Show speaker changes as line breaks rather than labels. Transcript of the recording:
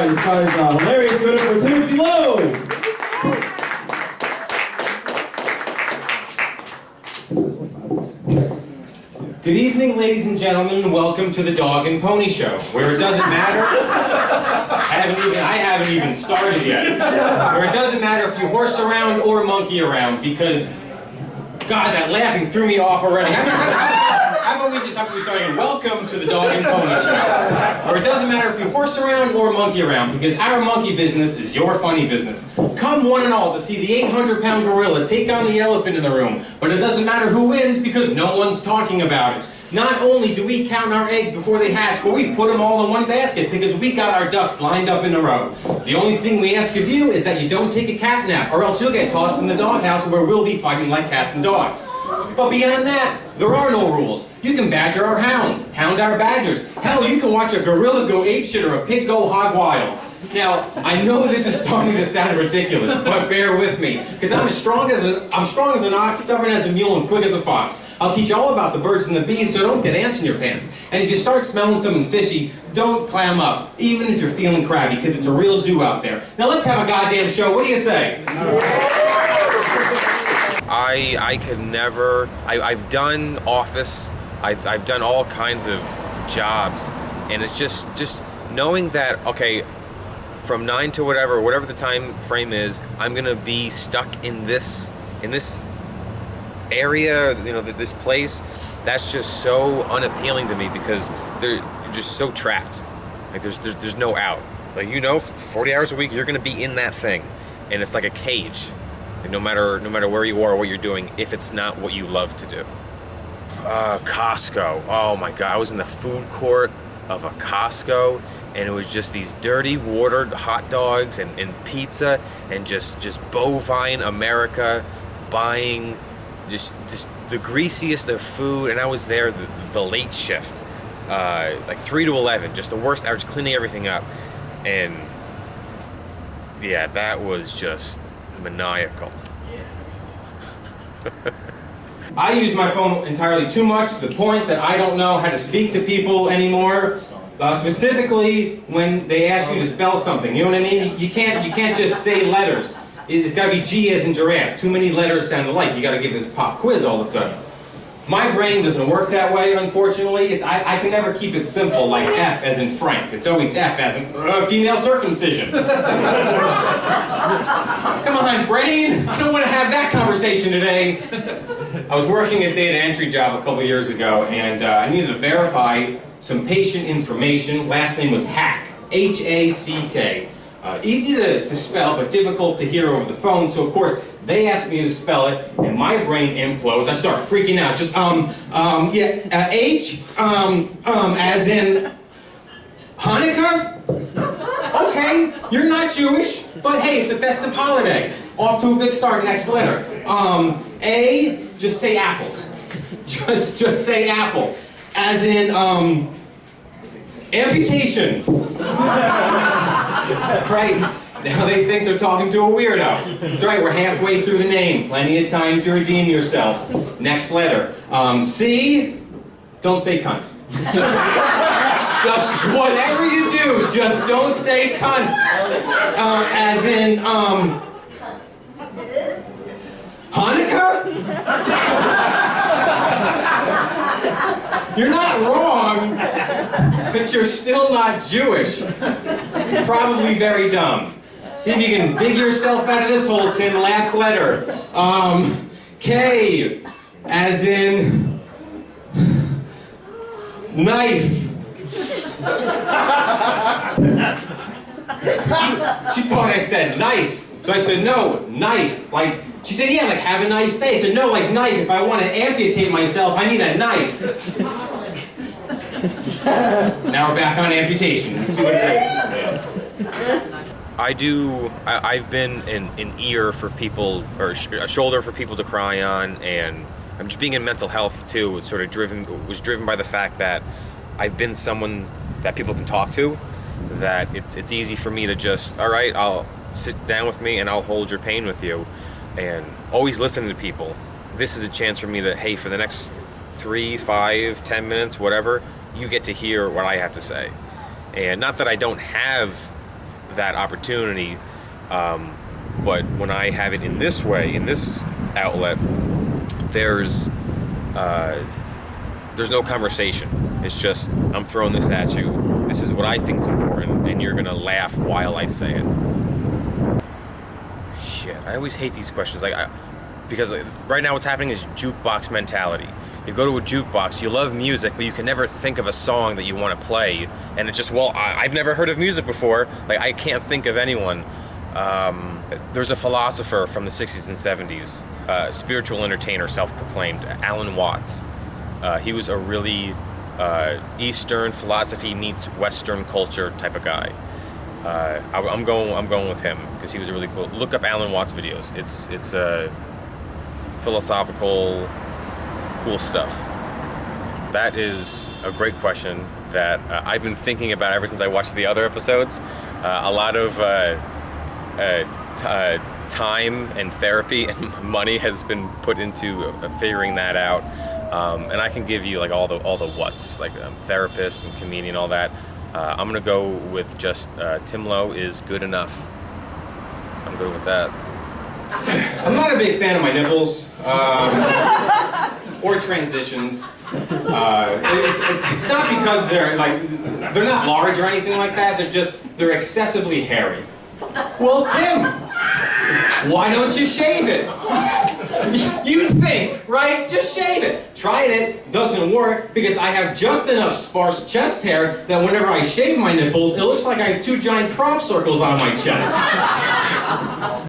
you guys hilarious. Good for Tim Lowe.
Good evening, ladies and gentlemen, and welcome to the Dog and Pony Show, where it doesn't matter. I haven't even started yet. Where it doesn't matter if you horse around or monkey around, because God, that laughing threw me off already. How about we start again? Welcome to the Dog and Pony Show, where it doesn't matter if you horse around or monkey around, because our monkey business is your funny business. Come one and all to see the 800-pound gorilla take on the elephant in the room, but it doesn't matter who wins because no one's talking about it. Not only do we count our eggs before they hatch, but we put them all in one basket because we got our ducks lined up in a row. The only thing we ask of you is that you don't take a cat nap, or else you'll get tossed in the doghouse where we'll be fighting like cats and dogs. But beyond that, there are no rules. You can badger our hounds, hound our badgers. Hell, you can watch a gorilla go apeshit or a pig go hog wild. Now, I know this is starting to sound ridiculous, but bear with me, because I'm strong as an ox, stubborn as a mule, and quick as a fox. I'll teach you all about the birds and the bees, so don't get ants in your pants. And if you start smelling something fishy, don't clam up, even if you're feeling crabby, because it's a real zoo out there. Now let's have a goddamn show. What do you say?
I could never. I've done office. I've done all kinds of jobs, and it's just knowing that, okay, from 9 to whatever the time frame is, I'm gonna be stuck in this area, you know, this place. That's just so unappealing to me because you're just so trapped. Like there's no out. Like, you know, 40 hours a week you're gonna be in that thing, and it's like a cage. And no matter where you are or what you're doing, if it's not what you love to do. Costco. Oh my God, I was in the food court of a Costco, and it was just these dirty watered hot dogs and pizza and just bovine America buying just the greasiest of food. And I was there the late shift, like 3 to 11, just the worst hours, cleaning everything up. And yeah, that was just maniacal.
I use my phone entirely too much, to the point that I don't know how to speak to people anymore. Specifically when they ask you to spell something, you know what I mean? You can't just say letters. It's got to be G as in giraffe. Too many letters sound alike. You got to give this pop quiz all of a sudden. My brain doesn't work that way, unfortunately. I can never keep it simple, like F as in Frank. It's always F as in female circumcision. Come on, brain! I don't want to have that conversation today. I was working a data entry job a couple years ago, and I needed to verify some patient information. Last name was Hack, H-A-C-K. Easy to spell, but difficult to hear over the phone, so of course, they asked me to spell it, and my brain implodes. I start freaking out. Just, H, as in Hanukkah? Okay, you're not Jewish, but hey, it's a festive holiday. Off to a good start, next letter. A, just say apple. Just say apple. As in, amputation. Right. Now they think they're talking to a weirdo. That's right, we're halfway through the name. Plenty of time to redeem yourself. Next letter. C, don't say cunt. Just whatever you do, just don't say cunt. As in, Hanukkah? You're not wrong, but you're still not Jewish. You're probably very dumb. See if you can dig yourself out of this hole, Tim. Last letter. K, as in knife. She thought I said nice, so I said no, knife. Like, she said, yeah, like have a nice day. I said, no, like knife. If I want to amputate myself, I need a knife. Now we're back on amputation. Let's see what it is.
I've been an ear for people, or a shoulder for people to cry on, and I'm just being in mental health too. Was driven by the fact that I've been someone that people can talk to. That it's easy for me to just, all right, I'll sit down with me and I'll hold your pain with you, and always listening to people. This is a chance for me to, hey, for the next 3, 5, 10 minutes, whatever, you get to hear what I have to say. And not that I don't have that opportunity. But when I have it in this way, in this outlet, there's no conversation. It's just, I'm throwing this at you. This is what I think is important, and you're gonna laugh while I say it. Shit, I always hate these questions. Because right now what's happening is jukebox mentality. You go to a jukebox, you love music, but you can never think of a song that you want to play, and it's just, well, I've never heard of music before. Like, I can't think of anyone. There's a philosopher from the 60s and 70s, spiritual entertainer, self-proclaimed, Alan Watts. He was a really Eastern philosophy meets Western culture type of guy. I'm going with him because he was really cool. Look up Alan Watts videos. It's philosophical, cool stuff. That is a great question that I've been thinking about ever since I watched the other episodes. A lot of time and therapy and money has been put into figuring that out. And I can give you like all the what's, like therapist and comedian, all that. I'm gonna go with just Tim Lowe is good enough. I'm good with that.
I'm not a big fan of my nipples or transitions. It's not because they're not large or anything like that. They're excessively hairy. Well, Tim, why don't you shave it? You'd think, right? Just shave it. Tried it. Doesn't work because I have just enough sparse chest hair that whenever I shave my nipples, it looks like I have 2 giant crop circles on my chest.